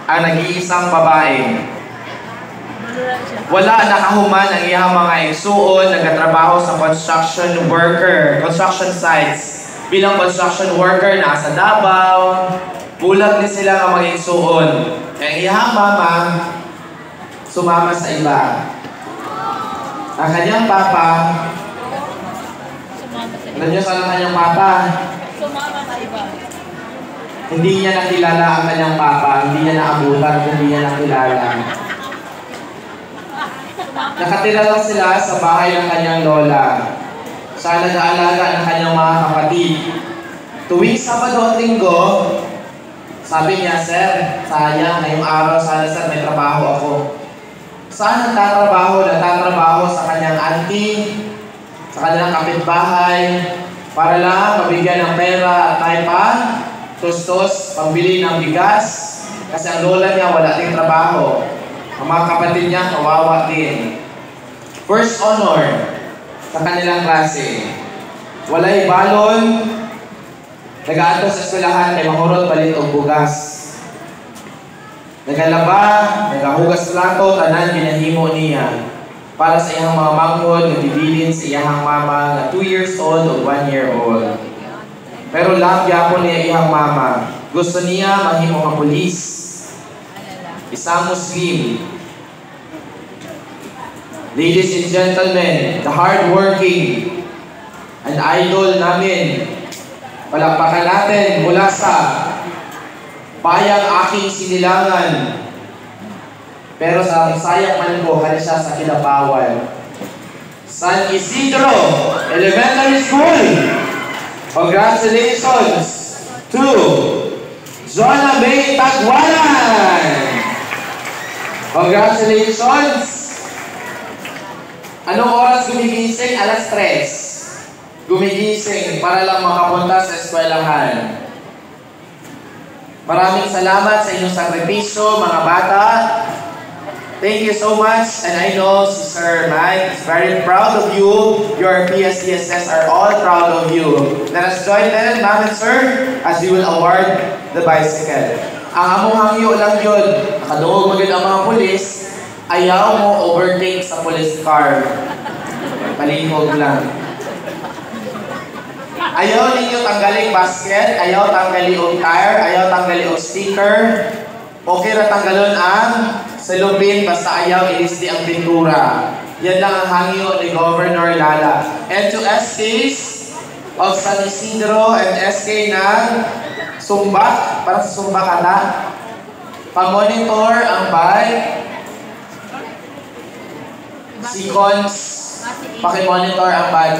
ang nag-iisang babae. Wala nakahuman ang iyang mga igsuon, nagatrabaho sa construction sites. Bilang construction worker, nasa Davao, bulag din sila nga mga igsuon. Ang iyang mama, sumama sa iba. Ang kanyang papa, alam niyo saan ang kanyang papa? Sumama sa iba. Hindi niya nakilala ang kanyang papa, hindi niya naabutan, hindi niya nakilala. Nakatira lang sila sa bahay ng kanyang lola. Siya nag-aalaga ng kanyang mga kapatid. Tuwing Sabado at Linggo, sabi niya, "Sir, sayang, ngayong araw sana sir may trabaho ako." Saan nagtatrabaho? Nagtatrabaho sa kanyang auntie, sa kanilang kapitbahay, para lang mabigyan ng pera at tayo pa, tustos, pambili ng bigas. Kasi ang lola niya wala ding trabaho. Ang mga kapatid niya kawawa din. First honor sa kanilang klase. Walay balon, nag-aato sa eskwelahan kay mahurot balit og bugas. Nagalaba, nagahugas plato, tanan ginahimo niya para sa iyang mga manghod na bibilin sa iyang mama na 2 years old o 1 year old. Pero love gyapon niya iyang mama. Gusto niya mahimo nga pulis. Isang Muslim. Ladies and gentlemen, the hardworking, an idol namin. Palakpakan natin mula sa bayang aking sinilangan. Pero sa sayang man ko, hali siya sa Kilapawan. San Isidro Elementary School. Congratulations to Jonah May Tagwanan. Congratulations. Anong oras gumigising? Alas 3. Gumigising para lang makapunta sa eskwelahan. Maraming salamat sa inyong sakripisyo, mga bata. Thank you so much. And I know Sir Mike is very proud of you. Your PSCSS are all proud of you. Let us join them, ma'am and sir, as we will award the bicycle. Ang among hangyo lang yun, nakaduog magod ang mga pulis, ayaw mo overtake sa police car. Palihog lang. Ayaw ninyo tanggalin basket, ayaw tanggalin og tire, ayaw tanggalin og sticker. Okay ra tanggalon ang salubin, basta ayaw ilisdi ang pintura. Yan lang ang hangyo ni Governor Lala. And to SKs of San Isidro and SK ng Sumba, para sa Sumba ka na, pamonitor ang bike. Si Cons, pakimonitor ang bike.